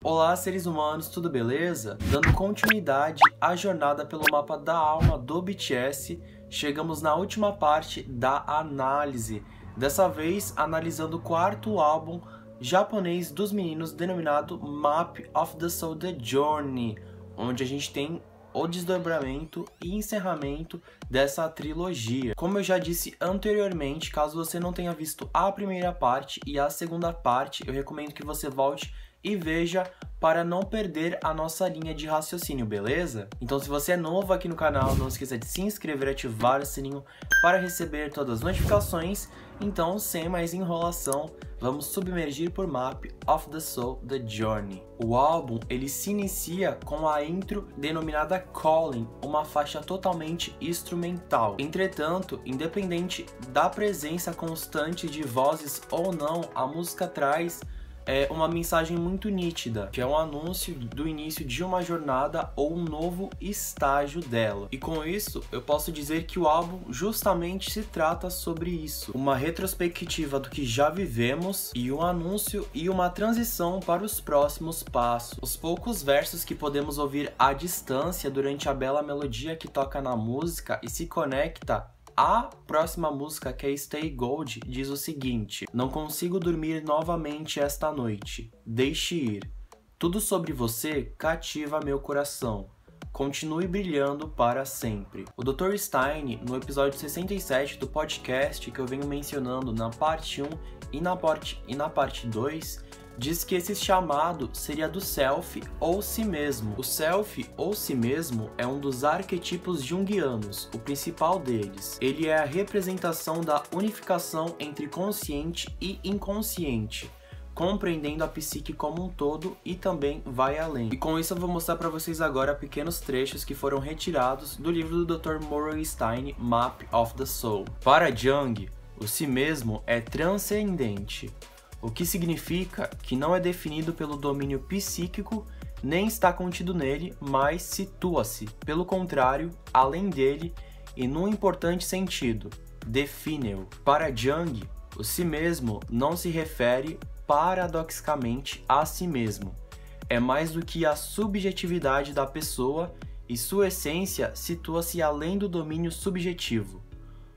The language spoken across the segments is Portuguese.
Olá, seres humanos, tudo beleza? Dando continuidade à jornada pelo mapa da alma do BTS, chegamos na última parte da análise. Dessa vez, analisando o quarto álbum japonês dos meninos, denominado Map of the Soul The Journey, onde a gente tem o desdobramento e encerramento dessa trilogia. Como eu já disse anteriormente, caso você não tenha visto a primeira parte e a segunda parte, eu recomendo que você volte e veja para não perder a nossa linha de raciocínio, beleza? Então, se você é novo aqui no canal, não esqueça de se inscrever e ativar o sininho para receber todas as notificações. Então, sem mais enrolação, vamos submergir por Map of the Soul The Journey. O álbum ele se inicia com a intro denominada Calling, uma faixa totalmente instrumental. Entretanto, independente da presença constante de vozes ou não, a música traz uma mensagem muito nítida, que é um anúncio do início de uma jornada ou um novo estágio dela. E com isso, eu posso dizer que o álbum justamente se trata sobre isso. Uma retrospectiva do que já vivemos e um anúncio e uma transição para os próximos passos. Os poucos versos que podemos ouvir à distância durante a bela melodia que toca na música e se conecta a próxima música, que é Stay Gold, diz o seguinte: não consigo dormir novamente esta noite. Deixe ir. Tudo sobre você cativa meu coração. Continue brilhando para sempre. O Dr. Stein, no episódio 67 do podcast que eu venho mencionando na parte 1 e na parte 2, diz que esse chamado seria do self ou si mesmo. O self ou si mesmo é um dos arquetipos junguianos, o principal deles. Ele é a representação da unificação entre consciente e inconsciente, compreendendo a psique como um todo e também vai além. E com isso eu vou mostrar para vocês agora pequenos trechos que foram retirados do livro do Dr. Murray Stein, Map of the Soul. Para Jung, o si mesmo é transcendente, o que significa que não é definido pelo domínio psíquico, nem está contido nele, mas situa-se, pelo contrário, além dele e num importante sentido, define-o. Para Jung, o si mesmo não se refere paradoxicamente a si mesmo. É mais do que a subjetividade da pessoa e sua essência situa-se além do domínio subjetivo.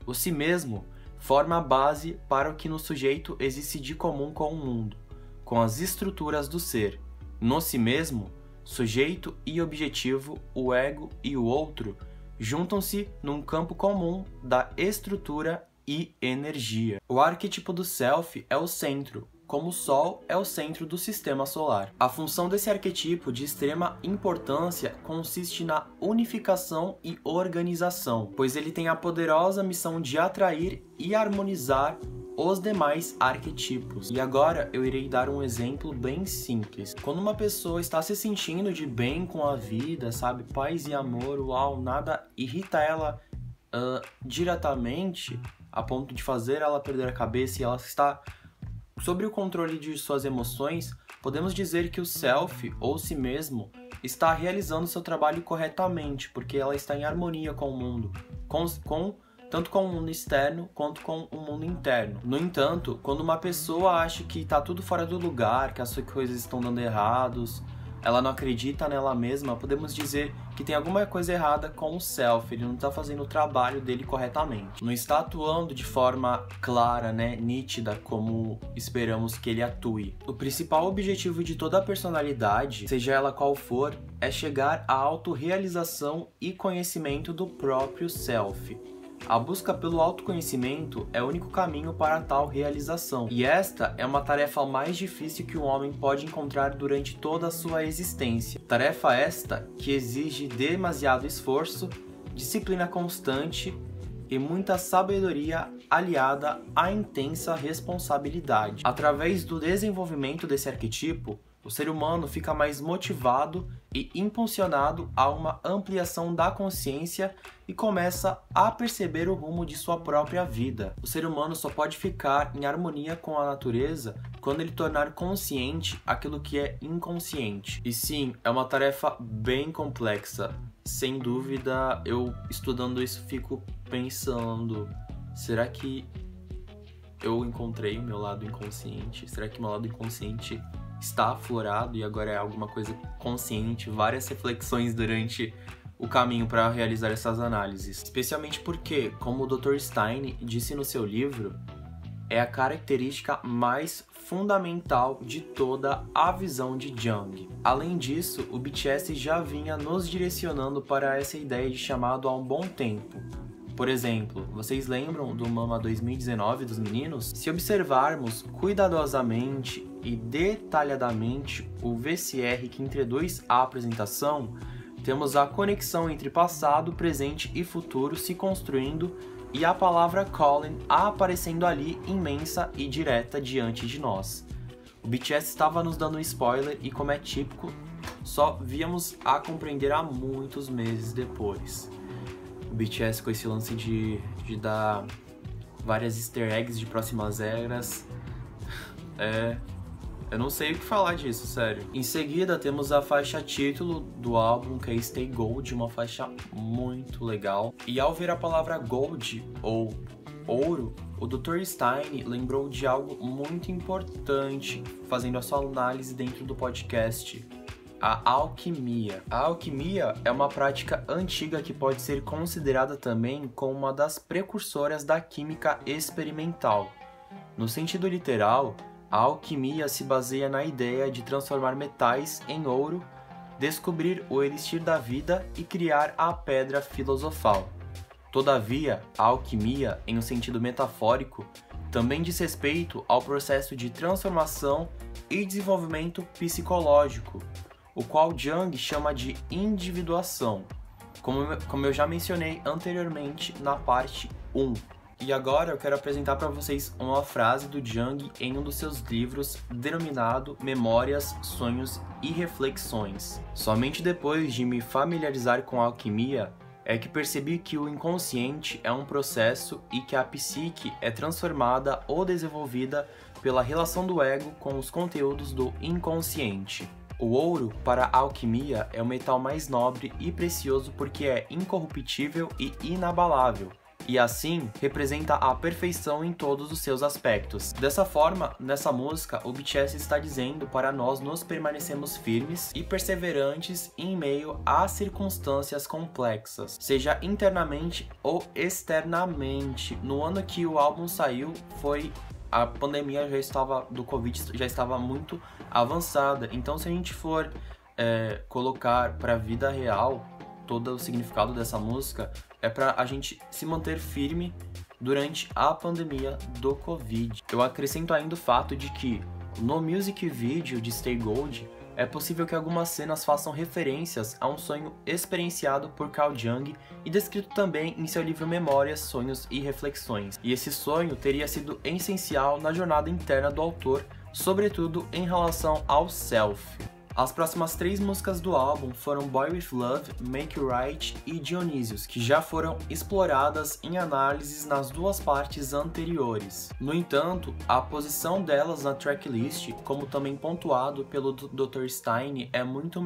O si mesmo forma a base para o que no sujeito existe de comum com o mundo, com as estruturas do ser. No si mesmo, sujeito e objetivo, o ego e o outro, juntam-se num campo comum da estrutura e energia. O arquétipo do self é o centro, como o Sol é o centro do sistema solar. A função desse arquétipo de extrema importância consiste na unificação e organização, pois ele tem a poderosa missão de atrair e harmonizar os demais arquetipos. E agora eu irei dar um exemplo bem simples. Quando uma pessoa está se sentindo de bem com a vida, sabe, paz e amor, uau, nada irrita ela diretamente a ponto de fazer ela perder a cabeça e ela está sobre o controle de suas emoções, podemos dizer que o self, ou si mesmo, está realizando seu trabalho corretamente, porque ela está em harmonia com o mundo, tanto com o mundo externo quanto com o mundo interno. No entanto, quando uma pessoa acha que está tudo fora do lugar, que as coisas estão dando errados, ela não acredita nela mesma, podemos dizer que tem alguma coisa errada com o self, ele não está fazendo o trabalho dele corretamente. Não está atuando de forma clara, nítida, como esperamos que ele atue. O principal objetivo de toda a personalidade, seja ela qual for, é chegar à autorrealização e conhecimento do próprio self. A busca pelo autoconhecimento é o único caminho para tal realização, e esta é uma tarefa mais difícil que o homem pode encontrar durante toda a sua existência. Tarefa esta que exige demasiado esforço, disciplina constante e muita sabedoria aliada à intensa responsabilidade. Através do desenvolvimento desse arquetipo, o ser humano fica mais motivado e impulsionado a uma ampliação da consciência e começa a perceber o rumo de sua própria vida. O ser humano só pode ficar em harmonia com a natureza quando ele tornar consciente aquilo que é inconsciente. E sim, é uma tarefa bem complexa. Sem dúvida, eu estudando isso fico pensando, será que eu encontrei o meu lado inconsciente? Será que meu lado inconsciente está aflorado e agora é alguma coisa consciente, várias reflexões durante o caminho para realizar essas análises. Especialmente porque, como o Dr. Stein disse no seu livro, é a característica mais fundamental de toda a visão de Jung. Além disso, o BTS já vinha nos direcionando para essa ideia de chamado há um bom tempo. Por exemplo, vocês lembram do Mama 2019 dos meninos? Se observarmos cuidadosamente e detalhadamente o VCR que introduz a apresentação, temos a conexão entre passado, presente e futuro se construindo e a palavra Colin aparecendo ali imensa e direta diante de nós. O BTS estava nos dando um spoiler e, como é típico, só víamos a compreender há muitos meses depois. O BTS com esse lance de dar várias easter eggs de próximas eras, eu não sei o que falar disso, sério. Em seguida, temos a faixa título do álbum, que é Stay Gold, uma faixa muito legal. E ao ver a palavra gold, ou ouro, o Dr. Stein lembrou de algo muito importante, fazendo a sua análise dentro do podcast: a alquimia. A alquimia é uma prática antiga que pode ser considerada também como uma das precursoras da química experimental. No sentido literal, a alquimia se baseia na ideia de transformar metais em ouro, descobrir o elixir da vida e criar a pedra filosofal. Todavia, a alquimia, em um sentido metafórico, também diz respeito ao processo de transformação e desenvolvimento psicológico, o qual Jung chama de individuação, como eu já mencionei anteriormente na parte 1. E agora eu quero apresentar para vocês uma frase do Jung em um dos seus livros denominado Memórias, Sonhos e Reflexões. Somente depois de me familiarizar com a alquimia é que percebi que o inconsciente é um processo e que a psique é transformada ou desenvolvida pela relação do ego com os conteúdos do inconsciente. O ouro, para a alquimia, é o metal mais nobre e precioso porque é incorruptível e inabalável, e assim representa a perfeição em todos os seus aspectos. Dessa forma, nessa música, o BTS está dizendo para nós nos permanecermos firmes e perseverantes em meio a circunstâncias complexas, seja internamente ou externamente. No ano que o álbum saiu, a pandemia do Covid já estava muito avançada, então se a gente for colocar para a vida real todo o significado dessa música, é para a gente se manter firme durante a pandemia do Covid. Eu acrescento ainda o fato de que no music video de Stay Gold é possível que algumas cenas façam referências a um sonho experienciado por Carl Jung e descrito também em seu livro Memórias, Sonhos e Reflexões. E esse sonho teria sido essencial na jornada interna do autor, sobretudo em relação ao self. As próximas 3 músicas do álbum foram Boy With Love, Make It Right e Dionysius, que já foram exploradas em análises nas 2 partes anteriores. No entanto, a posição delas na tracklist, como também pontuado pelo Dr. Stein, é muito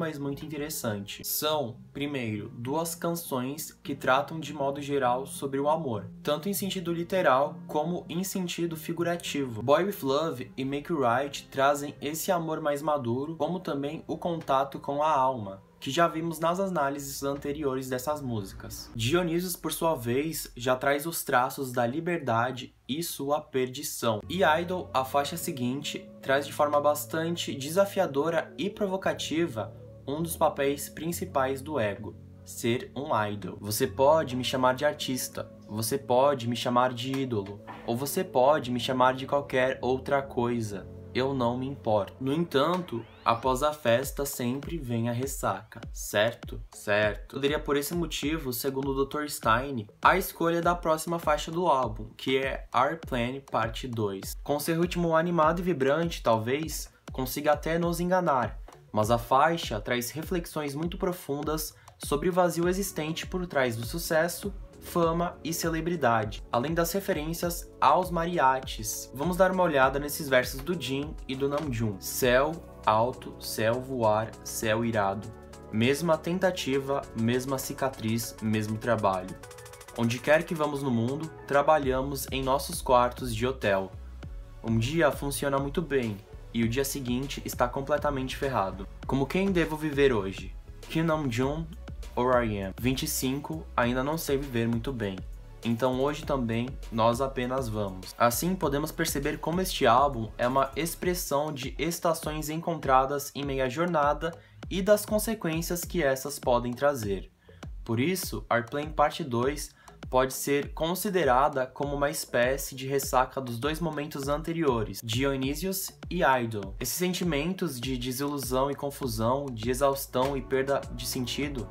interessante. São, primeiro, 2 canções que tratam de modo geral sobre o amor, tanto em sentido literal como em sentido figurativo. Boy With Love e Make It Right trazem esse amor mais maduro, como também o contato com a alma, que já vimos nas análises anteriores dessas músicas. Dionysius, por sua vez, já traz os traços da liberdade e sua perdição. E Idol, a faixa seguinte, traz de forma bastante desafiadora e provocativa um dos papéis principais do ego: ser um idol. Você pode me chamar de artista, você pode me chamar de ídolo, ou você pode me chamar de qualquer outra coisa. Eu não me importo. No entanto, após a festa sempre vem a ressaca, certo? Certo. Poderia por esse motivo, segundo o Dr. Stein, a escolha da próxima faixa do álbum, que é Our Plan Parte 2. Com seu ritmo animado e vibrante, talvez consiga até nos enganar, mas a faixa traz reflexões muito profundas sobre o vazio existente por trás do sucesso, fama e celebridade, além das referências aos mariachis. Vamos dar uma olhada nesses versos do Jin e do Namjoon. Céu alto, céu voar, céu irado. Mesma tentativa, mesma cicatriz, mesmo trabalho. Onde quer que vamos no mundo, trabalhamos em nossos quartos de hotel. Um dia funciona muito bem, e o dia seguinte está completamente ferrado. Como quem devo viver hoje? Kim Namjoon ou R.E.M. 25, ainda não sei viver muito bem. Então hoje também nós apenas vamos. Assim podemos perceber como este álbum é uma expressão de estações encontradas em meio à jornada e das consequências que essas podem trazer. Por isso, Airplane Parte 2 pode ser considerada como uma espécie de ressaca dos dois momentos anteriores, Dionysius e Idol. Esses sentimentos de desilusão e confusão, de exaustão e perda de sentido,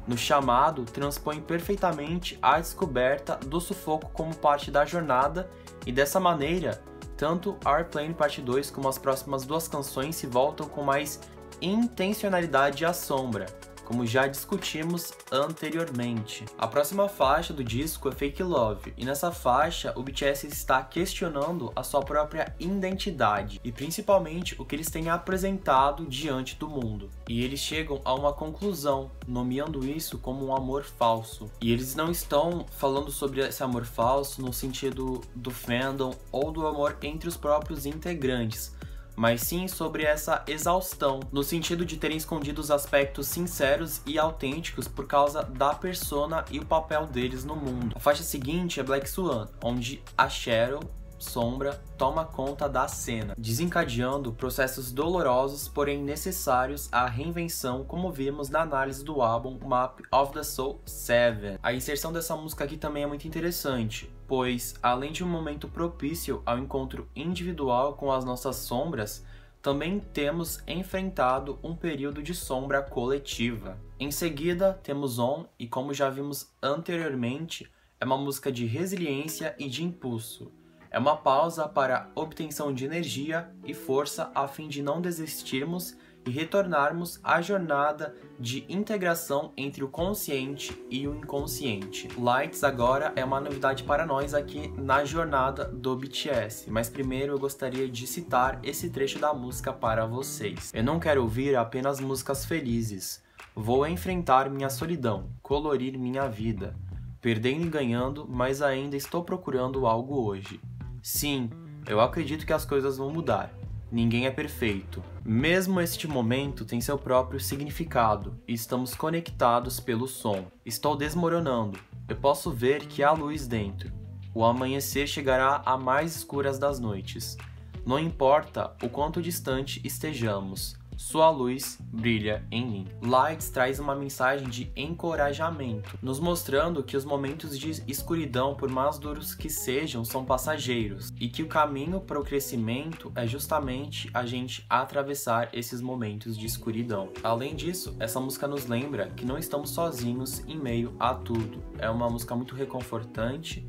no chamado, transpõe perfeitamente a descoberta do sufoco como parte da jornada, e dessa maneira, tanto Airplane Parte 2 como as próximas duas canções se voltam com mais intencionalidade à sombra, como já discutimos anteriormente. A próxima faixa do disco é Fake Love, e nessa faixa o BTS está questionando a sua própria identidade e principalmente o que eles têm apresentado diante do mundo. E eles chegam a uma conclusão, nomeando isso como um amor falso. E eles não estão falando sobre esse amor falso no sentido do fandom ou do amor entre os próprios integrantes, mas sim sobre essa exaustão, no sentido de terem escondido os aspectos sinceros e autênticos por causa da persona e o papel deles no mundo. A faixa seguinte é Black Swan, onde a Shadow, Sombra, toma conta da cena, desencadeando processos dolorosos, porém necessários à reinvenção, como vimos na análise do álbum Map of the Soul 7. A inserção dessa música aqui também é muito interessante, pois, além de um momento propício ao encontro individual com as nossas sombras, também temos enfrentado um período de sombra coletiva. Em seguida, temos On, e como já vimos anteriormente, é uma música de resiliência e de impulso. É uma pausa para obtenção de energia e força a fim de não desistirmos e retornarmos à jornada de integração entre o consciente e o inconsciente. Lights agora é uma novidade para nós aqui na jornada do BTS, mas primeiro eu gostaria de citar esse trecho da música para vocês. Eu não quero ouvir apenas músicas felizes. Vou enfrentar minha solidão, colorir minha vida. Perdendo e ganhando, mas ainda estou procurando algo hoje. Sim, eu acredito que as coisas vão mudar. Ninguém é perfeito. Mesmo este momento tem seu próprio significado e estamos conectados pelo som. Estou desmoronando. Eu posso ver que há luz dentro. O amanhecer chegará a mais escuras das noites. Não importa o quanto distante estejamos. Sua luz brilha em mim. Lights traz uma mensagem de encorajamento, nos mostrando que os momentos de escuridão, por mais duros que sejam, são passageiros e que o caminho para o crescimento é justamente a gente atravessar esses momentos de escuridão. Além disso, essa música nos lembra que não estamos sozinhos em meio a tudo. É uma música muito reconfortante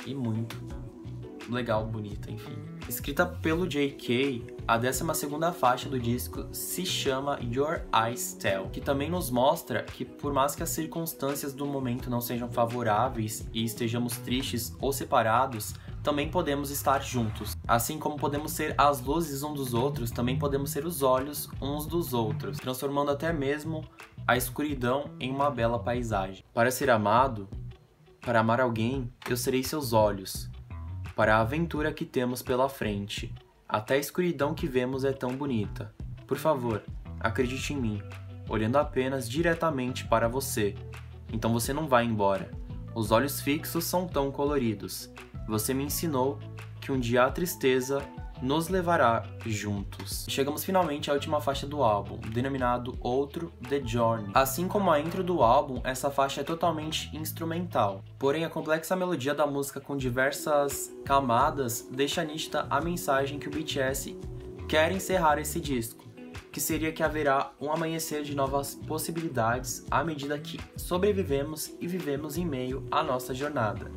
e muito legal, bonita, enfim. Escrita pelo JK, a 12ª faixa do disco se chama Your Eyes Tell, que também nos mostra que por mais que as circunstâncias do momento não sejam favoráveis e estejamos tristes ou separados, também podemos estar juntos. Assim como podemos ser as luzes uns dos outros, também podemos ser os olhos uns dos outros, transformando até mesmo a escuridão em uma bela paisagem. Para ser amado, para amar alguém, eu serei seus olhos. Para a aventura que temos pela frente, até a escuridão que vemos é tão bonita. Por favor, acredite em mim, olhando apenas diretamente para você. Então você não vai embora. Os olhos fixos são tão coloridos. Você me ensinou que um dia a tristeza nos levará juntos. Chegamos finalmente à última faixa do álbum, denominado Outro The Journey. Assim como a intro do álbum, essa faixa é totalmente instrumental. Porém, a complexa melodia da música com diversas camadas deixa nítida a mensagem que o BTS quer encerrar esse disco, que seria que haverá um amanhecer de novas possibilidades à medida que sobrevivemos e vivemos em meio à nossa jornada.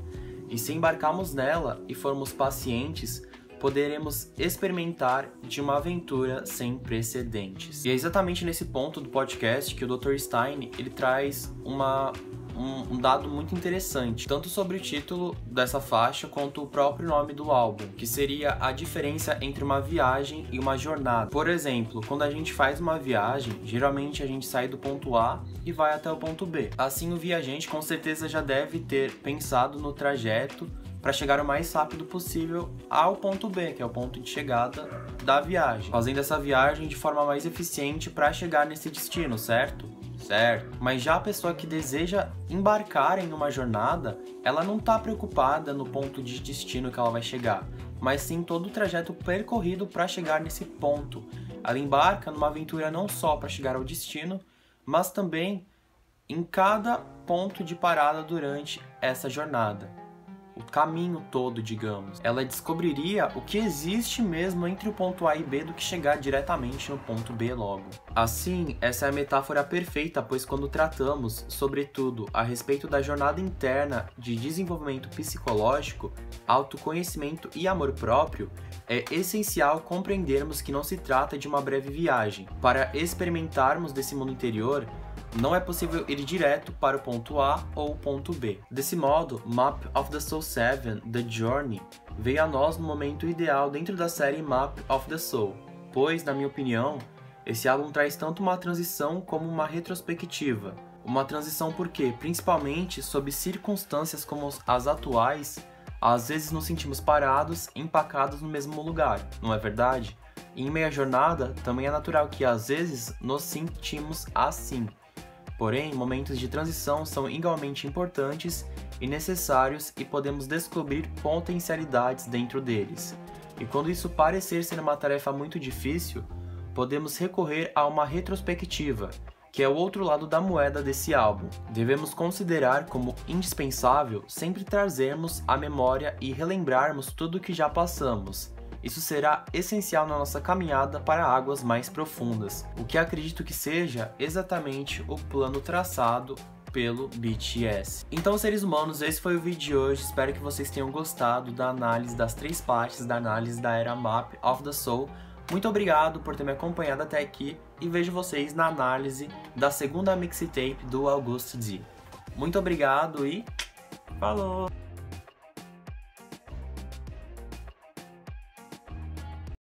E se embarcarmos nela e formos pacientes, poderemos experimentar de uma aventura sem precedentes. E é exatamente nesse ponto do podcast que o Dr. Stein ele traz um dado muito interessante, tanto sobre o título dessa faixa quanto o próprio nome do álbum, que seria a diferença entre uma viagem e uma jornada. Por exemplo, quando a gente faz uma viagem, geralmente a gente sai do ponto A e vai até o ponto B. Assim, o viajante com certeza já deve ter pensado no trajeto para chegar o mais rápido possível ao ponto B, que é o ponto de chegada da viagem, fazendo essa viagem de forma mais eficiente para chegar nesse destino, certo? Certo. Mas já a pessoa que deseja embarcar em uma jornada, ela não está preocupada no ponto de destino que ela vai chegar, mas sim todo o trajeto percorrido para chegar nesse ponto. Ela embarca numa aventura não só para chegar ao destino, mas também em cada ponto de parada durante essa jornada. O caminho todo, digamos. Ela descobriria o que existe mesmo entre o ponto A e B do que chegar diretamente no ponto B logo. Assim, essa é a metáfora perfeita, pois quando tratamos, sobretudo, a respeito da jornada interna de desenvolvimento psicológico, autoconhecimento e amor próprio, é essencial compreendermos que não se trata de uma breve viagem. Para experimentarmos desse mundo interior, não é possível ir direto para o ponto A ou o ponto B. Desse modo, Map of the Soul 7, The Journey, veio a nós no momento ideal dentro da série Map of the Soul, pois, na minha opinião, esse álbum traz tanto uma transição como uma retrospectiva. Uma transição porque, principalmente sob circunstâncias como as atuais, às vezes nos sentimos parados, empacados no mesmo lugar, não é verdade? E em meia jornada, também é natural que às vezes nos sentimos assim. Porém, momentos de transição são igualmente importantes e necessários e podemos descobrir potencialidades dentro deles. E quando isso parecer ser uma tarefa muito difícil, podemos recorrer a uma retrospectiva, que é o outro lado da moeda desse álbum. Devemos considerar como indispensável sempre trazermos à memória e relembrarmos tudo o que já passamos. Isso será essencial na nossa caminhada para águas mais profundas, o que acredito que seja exatamente o plano traçado pelo BTS. Então, seres humanos, esse foi o vídeo de hoje. Espero que vocês tenham gostado da análise das 3 partes da análise da era Map of the Soul. Muito obrigado por ter me acompanhado até aqui e vejo vocês na análise da segunda mixtape do August D. Muito obrigado e falou!